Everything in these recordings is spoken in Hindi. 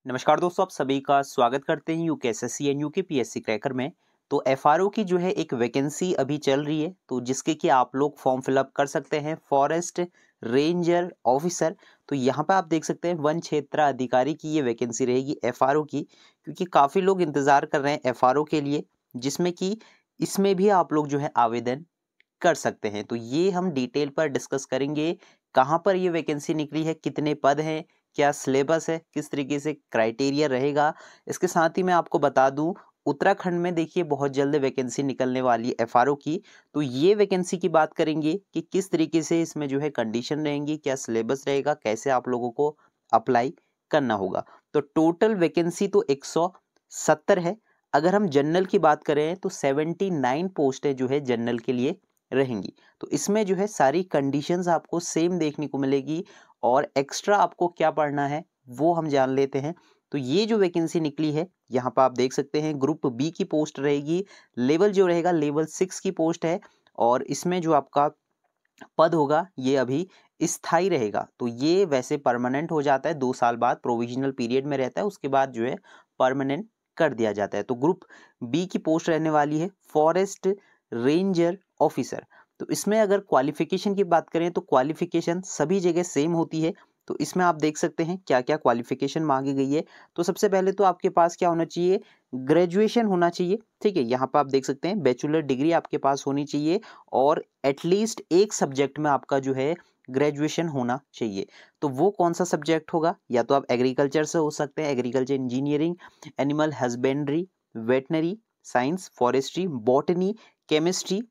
नमस्कार दोस्तों, आप सभी का स्वागत करते हैं यूकेएसएससी एंड यूकेपीएससी क्रैकर में। तो एफआरओ की जो है एक वैकेंसी अभी चल रही है, तो जिसके कि आप लोग फॉर्म फिलअप कर सकते हैं फॉरेस्ट रेंजर ऑफिसर। तो यहाँ पे आप देख सकते हैं वन क्षेत्र अधिकारी की ये वैकेंसी रहेगी एफआरओ की, क्योंकि काफ़ी लोग इंतज़ार कर रहे हैं एफआरओ के लिए, जिसमें कि इसमें भी आप लोग जो है आवेदन कर सकते हैं। तो ये हम डिटेल पर डिस्कस करेंगे, कहाँ पर ये वैकेंसी निकली है, कितने पद हैं, क्या सिलेबस है, किस तरीके से क्राइटेरिया रहेगा। इसके साथ ही मैं आपको बता दूं, उत्तराखंड में देखिए बहुत जल्द वैकेंसी निकलने वाली है एफआरओ की। तो ये वैकेंसी की बात करेंगे कि किस तरीके से इसमें जो है कंडीशन रहेंगी, क्या सिलेबस रहेगा, कैसे आप लोगों को अप्लाई करना होगा। तो टोटल वैकेंसी तो 170 है। अगर हम जनरल की बात करें तो 79 पोस्टें जो है जनरल के लिए रहेंगी। तो इसमें जो है सारी कंडीशंस आपको सेम देखने को मिलेगी, और एक्स्ट्रा आपको क्या पढ़ना है वो हम जान लेते हैं। तो ये जो वैकेंसी निकली है यहाँ पर आप देख सकते हैं ग्रुप बी की पोस्ट रहेगी, लेवल जो रहेगा लेवल 6 की पोस्ट है, और इसमें जो आपका पद होगा ये अभी स्थायी रहेगा। तो ये वैसे परमानेंट हो जाता है 2 साल बाद, प्रोविजनल पीरियड में रहता है, उसके बाद जो है परमानेंट कर दिया जाता है। तो ग्रुप बी की पोस्ट रहने वाली है फॉरेस्ट रेंजर ऑफिसर। तो इसमें अगर क्वालिफिकेशन की बात करें तो क्वालिफिकेशन सभी जगह सेम होती है। तो इसमें आप देख सकते हैं क्या क्या क्वालिफिकेशन मांगी गई है। तो सबसे पहले तो आपके पास क्या होना चाहिए, ग्रेजुएशन होना चाहिए। ठीक है, यहाँ पर आप देख सकते हैं बैचलर डिग्री आपके पास होनी चाहिए, और एटलीस्ट एक सब्जेक्ट में आपका जो है ग्रेजुएशन होना चाहिए। तो वो कौन सा सब्जेक्ट होगा, या तो आप एग्रीकल्चर से हो सकते हैं, agriculture engineering, animal husbandry, veterinary science, forestry, botany, chemistry,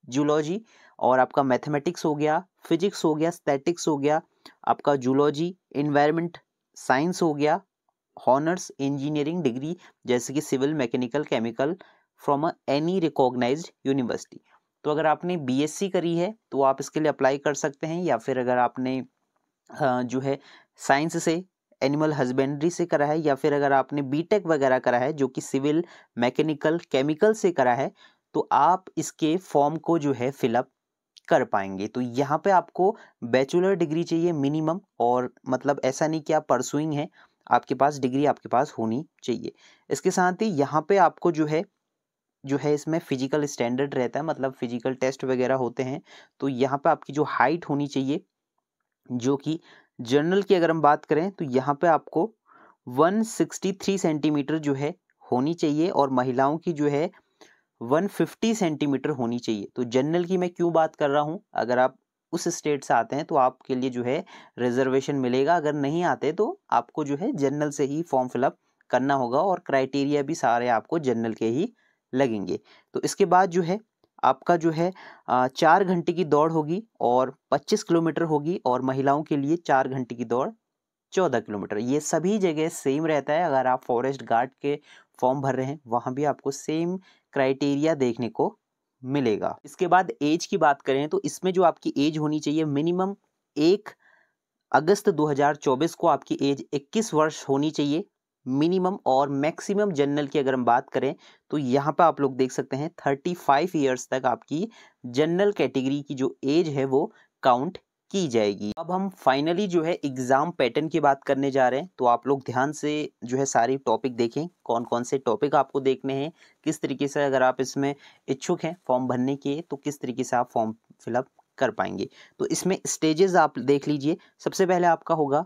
zoology, और आपका मैथमेटिक्स हो गया, फिजिक्स हो गया, स्टैटिक्स हो गया, आपका जूलॉजी, इन्वायरमेंट साइंस हो गया, हॉनर्स इंजीनियरिंग डिग्री जैसे कि civil, mechanical, chemical from any recognised university. तो अगर आपने बीएससी करी है तो आप इसके लिए अप्लाई कर सकते हैं, या फिर अगर आपने जो है साइंस से, एनिमल हस्बेंड्री से करा है, या फिर अगर आपने बीटेक वगैरह करा है जो कि सिविल, मैकेनिकल, केमिकल से करा है, तो आप इसके फॉर्म को जो है फिलअप कर पाएंगे। तो यहाँ पे आपको बैचलर डिग्री चाहिए मिनिमम, और मतलब ऐसा नहीं कि आप परसुइंग है, आपके पास डिग्री आपके पास होनी चाहिए। इसके साथ ही यहाँ पे आपको जो है इसमें फिजिकल स्टैंडर्ड रहता है, मतलब फिजिकल टेस्ट वगैरह होते हैं। तो यहाँ पे आपकी जो हाइट होनी चाहिए, जो कि जनरल की अगर हम बात करें तो यहाँ पे आपको 163 सेंटीमीटर जो है होनी चाहिए, और महिलाओं की जो है 150 सेंटीमीटर होनी चाहिए। तो जनरल की मैं क्यों बात कर रहा हूँ, अगर आप उस स्टेट से आते हैं तो आपके लिए जो है रिजर्वेशन मिलेगा, अगर नहीं आते तो आपको जो है जनरल से ही फॉर्म फिलअप करना होगा, और क्राइटेरिया भी सारे आपको जनरल के ही लगेंगे। तो इसके बाद जो है आपका जो है 4 घंटे की दौड़ होगी और 25 किलोमीटर होगी, और महिलाओं के लिए 4 घंटे की दौड़ 14 किलोमीटर। ये सभी जगह सेम रहता है। अगर आप फॉरेस्ट गार्ड के फॉर्म भर रहे हैं वहाँ भी आपको सेम क्राइटेरिया देखने को मिलेगा। इसके बाद एज की बात करें तो इसमें जो आपकी एज होनी चाहिए मिनिमम 1 अगस्त 2024 को आपकी एज 21 वर्ष होनी चाहिए मिनिमम, और मैक्सिमम जनरल की अगर हम बात करें तो यहाँ पे आप लोग देख सकते हैं 35 ईयर्स तक आपकी जनरल कैटेगरी की जो एज है वो काउंट की जाएगी। अब हम फाइनली जो है एग्जाम पैटर्न की बात करने जा रहे हैं। तो आप लोग ध्यान से जो है सारी टॉपिक देखें, कौन कौन से टॉपिक आपको देखने हैं, किस तरीके से अगर आप इसमें इच्छुक हैं फॉर्म भरने के तो किस तरीके से आप फॉर्म फिलअप कर पाएंगे। तो इसमें स्टेजेस आप देख लीजिए। सबसे पहले आपका होगा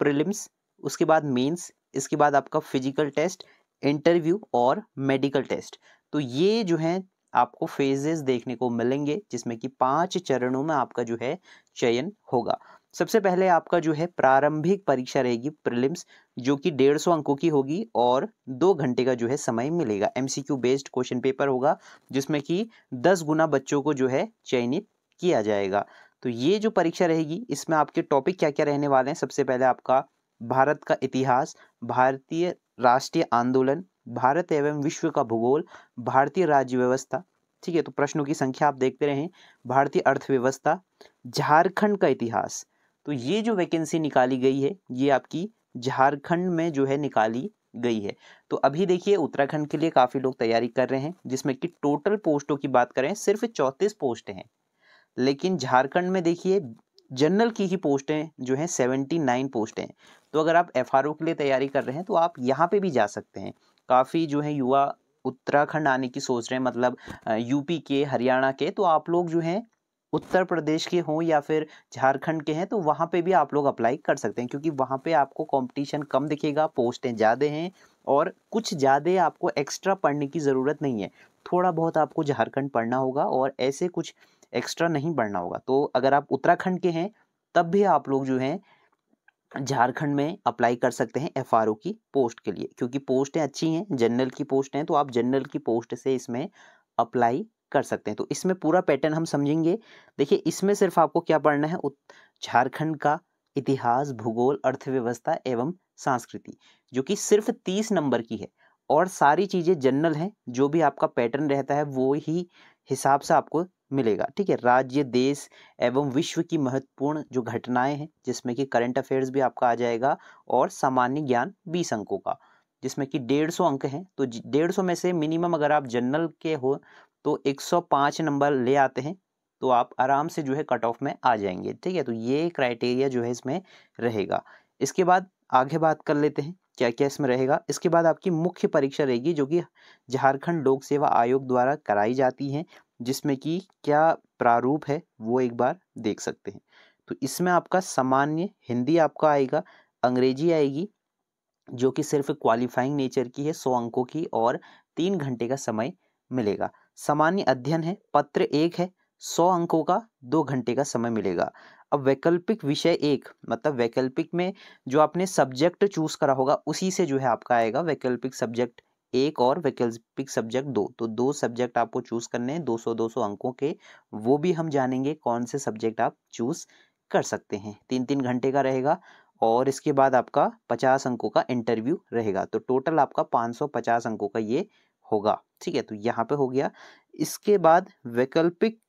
प्रीलिम्स, उसके बाद मेंस, इसके बाद आपका फिजिकल टेस्ट, इंटरव्यू और मेडिकल टेस्ट। तो ये जो है आपको फेजेस देखने को मिलेंगे, जिसमें कि 5 चरणों में आपका जो है चयन होगा। सबसे पहले आपका जो है प्रारंभिक परीक्षा रहेगी प्रीलिम्स, जो कि 150 अंकों की होगी, और 2 घंटे का जो है समय मिलेगा। एमसीक्यू बेस्ड क्वेश्चन पेपर होगा, जिसमें कि 10 गुना बच्चों को जो है चयनित किया जाएगा। तो ये जो परीक्षा रहेगी इसमें आपके टॉपिक क्या क्या रहने वाले हैं। सबसे पहले आपका भारत का इतिहास, भारतीय राष्ट्रीय आंदोलन, भारत एवं विश्व का भूगोल, भारतीय राज्य व्यवस्था। ठीक है, तो प्रश्नों की संख्या आप देखते रहें। भारतीय अर्थव्यवस्था, झारखंड का इतिहास। तो ये जो वैकेंसी निकाली गई है ये आपकी झारखंड में जो है निकाली गई है। तो अभी देखिए उत्तराखंड के लिए काफ़ी लोग तैयारी कर रहे हैं, जिसमें कि टोटल पोस्टों की बात करें सिर्फ 34 पोस्टें हैं, लेकिन झारखंड में देखिए जनरल की ही पोस्टें जो हैं 79 पोस्टें हैं। तो अगर आप एफआरओ के लिए तैयारी कर रहे हैं तो आप यहाँ पे भी जा सकते हैं। काफ़ी जो है युवा उत्तराखंड आने की सोच रहे हैं, मतलब यूपी के, हरियाणा के, तो आप लोग जो हैं उत्तर प्रदेश के हों या फिर झारखंड के हैं तो वहाँ पे भी आप लोग अप्लाई कर सकते हैं, क्योंकि वहाँ पे आपको कंपटीशन कम दिखेगा, पोस्टें ज़्यादा हैं और कुछ ज़्यादा आपको एक्स्ट्रा पढ़ने की ज़रूरत नहीं है। थोड़ा बहुत आपको झारखंड पढ़ना होगा और ऐसे कुछ एक्स्ट्रा नहीं पढ़ना होगा। तो अगर आप उत्तराखंड के हैं तब भी आप लोग जो हैं झारखंड में अप्लाई कर सकते हैं एफआरओ की पोस्ट के लिए, क्योंकि पोस्टें अच्छी हैं, जनरल की पोस्ट हैं, तो आप जनरल की पोस्ट से इसमें अप्लाई कर सकते हैं। तो इसमें पूरा पैटर्न हम समझेंगे। देखिए, इसमें सिर्फ आपको क्या पढ़ना है, झारखंड का इतिहास, भूगोल, अर्थव्यवस्था एवं संस्कृति, जो कि सिर्फ 30 नंबर की है और सारी चीज़ें जनरल हैं। जो भी आपका पैटर्न रहता है वो ही हिसाब से आपको मिलेगा, ठीक है। राज्य, देश एवं विश्व की महत्वपूर्ण जो घटनाएं हैं, जिसमें कि करंट अफेयर्स भी आपका आ जाएगा, और सामान्य ज्ञान 20 अंकों का, जिसमें कि 150 अंक हैं। तो 150 में से मिनिमम अगर आप जनरल के हो तो 105 नंबर ले आते हैं तो आप आराम से जो है कट ऑफ में आ जाएंगे, ठीक है। तो ये क्राइटेरिया जो है इसमें रहेगा। इसके बाद आगे बात कर लेते हैं क्या क्या इसमें रहेगा। इसके बाद आपकी मुख्य परीक्षा रहेगी, जो कि झारखंड लोक सेवा आयोग द्वारा कराई जाती है, जिसमें कि क्या प्रारूप है वो एक बार देख सकते हैं। तो इसमें आपका सामान्य हिंदी आपका आएगा, अंग्रेजी आएगी जो कि सिर्फ क्वालिफाइंग नेचर की है, 100 अंकों की, और 3 घंटे का समय मिलेगा। सामान्य अध्ययन है, पत्र 1 है, 100 अंकों का, 2 घंटे का समय मिलेगा। अब वैकल्पिक विषय 1, मतलब वैकल्पिक में जो आपने सब्जेक्ट चूज करा होगा उसी से जो है आपका आएगा वैकल्पिक सब्जेक्ट 1 और वैकल्पिक सब्जेक्ट 2। तो 2 सब्जेक्ट आपको चूज करने हैं 200-200 अंकों के, वो भी हम जानेंगे कौन से सब्जेक्ट आप चूज कर सकते हैं। 3-3 घंटे का रहेगा और इसके बाद आपका 50 अंकों का इंटरव्यू रहेगा। तो टोटल आपका 550 अंकों का ये होगा, ठीक है। तो यहाँ पे हो गया। इसके बाद वैकल्पिक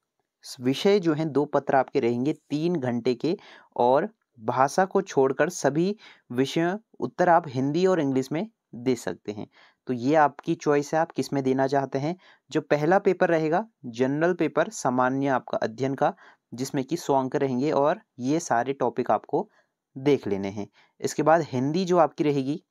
विषय जो हैं 2 पत्र आपके रहेंगे 3 घंटे के, और भाषा को छोड़कर सभी विषय उत्तर आप हिंदी और इंग्लिश में दे सकते हैं। तो ये आपकी चॉइस है, आप किस में देना चाहते हैं। जो पहला पेपर रहेगा जनरल पेपर, सामान्य आपका अध्ययन का, जिसमें कि 100 अंक रहेंगे और ये सारे टॉपिक आपको देख लेने हैं। इसके बाद हिंदी जो आपकी रहेगी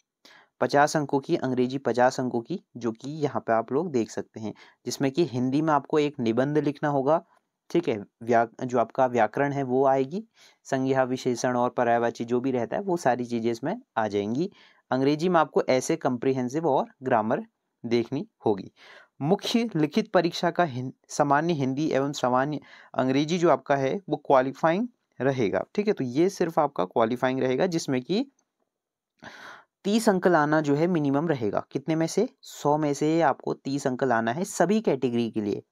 50 अंकों की, अंग्रेजी 50 अंकों की, जो कि यहाँ पे आप लोग देख सकते हैं, जिसमें कि हिंदी में आपको एक निबंध लिखना होगा, ठीक है। जो आपका व्याकरण है वो आएगी, संज्ञा, विशेषण और पर्यायवाची जो भी रहता है वो सारी चीज़ें इसमें आ जाएंगी। अंग्रेजी में आपको ऐसे कंप्रिहेंसिव और ग्रामर देखनी होगी। मुख्य लिखित परीक्षा का सामान्य हिंदी एवं सामान्य अंग्रेजी जो आपका है वो क्वालिफाइंग रहेगा, ठीक है। तो ये सिर्फ आपका क्वालिफाइंग रहेगा, जिसमें कि 30 अंक लाना जो है मिनिमम रहेगा। कितने में से? 100 में से आपको 30 अंक लाना है सभी कैटेगरी के लिए।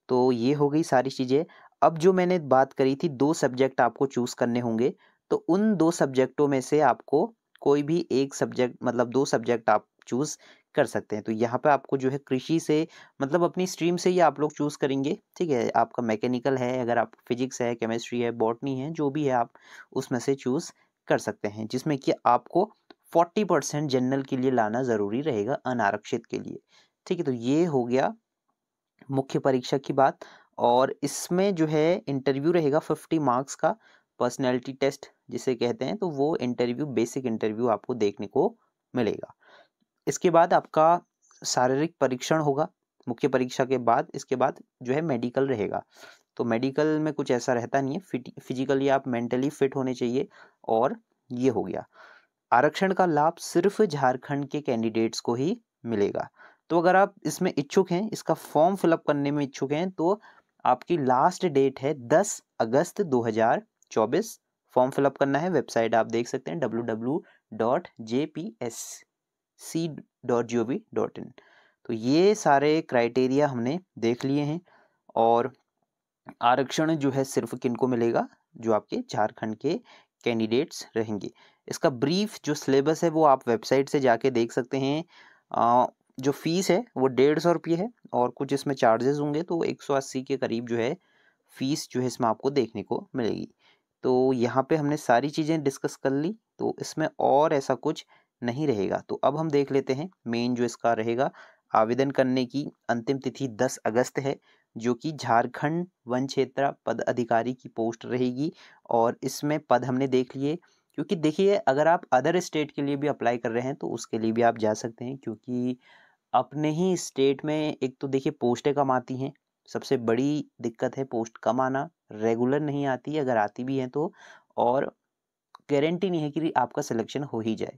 तो ये हो गई सारी चीज़ें। अब जो मैंने बात करी थी 2 सब्जेक्ट आपको चूज़ करने होंगे, तो उन 2 सब्जेक्टों में से आपको कोई भी एक सब्जेक्ट, मतलब 2 सब्जेक्ट आप चूज़ कर सकते हैं। तो यहाँ पे आपको जो है कृषि से, मतलब अपनी स्ट्रीम से ही आप लोग चूज़ करेंगे, ठीक है। आपका मैकेनिकल है, अगर आप फिजिक्स है, केमिस्ट्री है, बॉटनी है, जो भी है आप उसमें से चूज़ कर सकते हैं, जिसमें कि आपको 40% जनरल के लिए लाना ज़रूरी रहेगा, अनारक्षित के लिए, ठीक है। तो ये हो गया मुख्य परीक्षा की बात। और इसमें जो है इंटरव्यू रहेगा 50 मार्क्स का, पर्सनैलिटी टेस्ट जिसे कहते हैं, तो वो इंटरव्यू, बेसिक इंटरव्यू आपको देखने को मिलेगा। इसके बाद आपका शारीरिक परीक्षण होगा मुख्य परीक्षा के बाद। इसके बाद जो है मेडिकल रहेगा। तो मेडिकल में कुछ ऐसा रहता नहीं है, फिजिकली आप मेंटली फिट होने चाहिए। और ये हो गया। आरक्षण का लाभ सिर्फ झारखंड के कैंडिडेट्स को ही मिलेगा। तो अगर आप इसमें इच्छुक हैं, इसका फॉर्म फिलअप करने में इच्छुक हैं, तो आपकी लास्ट डेट है 10 अगस्त 2024। फॉर्म फिलअप करना है, वेबसाइट आप देख सकते हैं www.jpsc.gov.in। तो ये सारे क्राइटेरिया हमने देख लिए हैं। और आरक्षण जो है सिर्फ किनको मिलेगा, जो आपके झारखंड के कैंडिडेट्स रहेंगे। इसका ब्रीफ जो सिलेबस है वो आप वेबसाइट से जाके देख सकते हैं। जो फीस है वो 150 रुपये है, और कुछ इसमें चार्जेस होंगे, तो 180 के करीब जो है फीस जो है इसमें आपको देखने को मिलेगी। तो यहाँ पे हमने सारी चीज़ें डिस्कस कर ली, तो इसमें और ऐसा कुछ नहीं रहेगा। तो अब हम देख लेते हैं मेन जो इसका रहेगा। आवेदन करने की अंतिम तिथि 10 अगस्त है, जो कि झारखंड वन क्षेत्र पद अधिकारी की पोस्ट रहेगी। और इसमें पद हमने देख लिए, क्योंकि देखिए अगर आप अदर स्टेट के लिए भी अप्लाई कर रहे हैं तो उसके लिए भी आप जा सकते हैं, क्योंकि अपने ही स्टेट में एक तो देखिए पोस्टें कम आती हैं, सबसे बड़ी दिक्कत है पोस्ट कम आना, रेगुलर नहीं आती अगर आती भी है तो, और गारंटी नहीं है कि आपका सिलेक्शन हो ही जाए।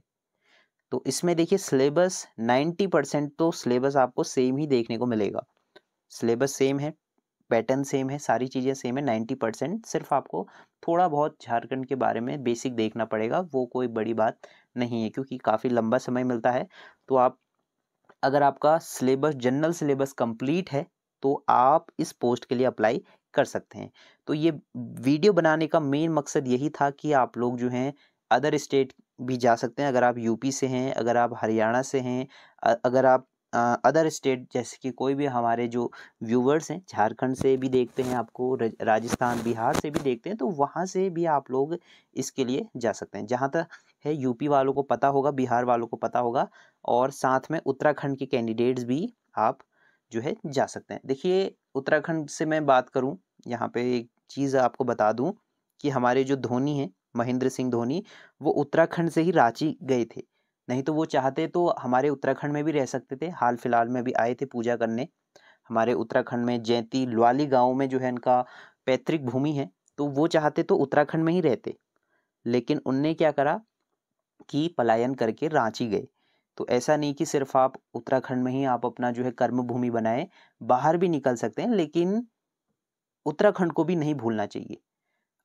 तो इसमें देखिए सिलेबस 90% तो सिलेबस आपको सेम ही देखने को मिलेगा। सिलेबस सेम है, पैटर्न सेम है, सारी चीज़ें सेम है 90%। सिर्फ आपको थोड़ा बहुत झारखंड के बारे में बेसिक देखना पड़ेगा, वो कोई बड़ी बात नहीं है क्योंकि काफ़ी लंबा समय मिलता है। तो आप अगर आपका सिलेबस जनरल सिलेबस कंप्लीट है तो आप इस पोस्ट के लिए अप्लाई कर सकते हैं। तो ये वीडियो बनाने का मेन मकसद यही था कि आप लोग जो हैं अदर स्टेट भी जा सकते हैं। अगर आप यूपी से हैं, अगर आप हरियाणा से हैं, अगर आप अदर स्टेट जैसे कि कोई भी हमारे जो व्यूवर्स हैं झारखंड से भी देखते हैं आपको, राजस्थान बिहार से भी देखते हैं, तो वहाँ से भी आप लोग इसके लिए जा सकते हैं। जहाँ तक है यूपी वालों को पता होगा, बिहार वालों को पता होगा, और साथ में उत्तराखंड के कैंडिडेट्स भी आप जो है जा सकते हैं। देखिए उत्तराखंड से मैं बात करूं, यहाँ पे एक चीज़ आपको बता दूं कि हमारे जो धोनी हैं महेंद्र सिंह धोनी, वो उत्तराखंड से ही रांची गए थे। नहीं तो वो चाहते तो हमारे उत्तराखंड में भी रह सकते थे। हाल फिलहाल में भी आए थे पूजा करने हमारे उत्तराखंड में, जैती लवाली गांव में जो है इनका पैतृक भूमि है। तो वो चाहते तो उत्तराखंड में ही रहते, लेकिन उनने क्या करा कि पलायन करके रांची गए। तो ऐसा नहीं कि सिर्फ आप उत्तराखंड में ही आप अपना जो है कर्म भूमि बनाएं, बाहर भी निकल सकते हैं, लेकिन उत्तराखंड को भी नहीं भूलना चाहिए,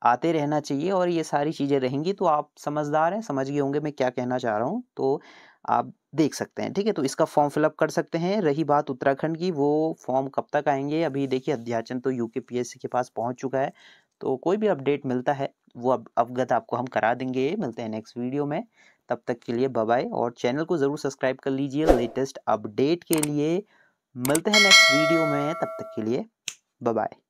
आते रहना चाहिए। और ये सारी चीज़ें रहेंगी तो आप समझदार हैं, समझ गए होंगे मैं क्या कहना चाह रहा हूँ, तो आप देख सकते हैं। ठीक है, तो इसका फॉर्म फिलअप कर सकते हैं। रही बात उत्तराखंड की, वो फॉर्म कब तक आएंगे, अभी देखिए अध्याचन तो यूकेपीएससी के पास पहुँच चुका है। तो कोई भी अपडेट मिलता है वो अवगत आपको हम करा देंगे। मिलते हैं नेक्स्ट वीडियो में, तब तक के लिए बाय बाय। और चैनल को ज़रूर सब्सक्राइब कर लीजिए लेटेस्ट अपडेट के लिए। मिलते हैं नेक्स्ट वीडियो में, तब तक के लिए बाय बाय।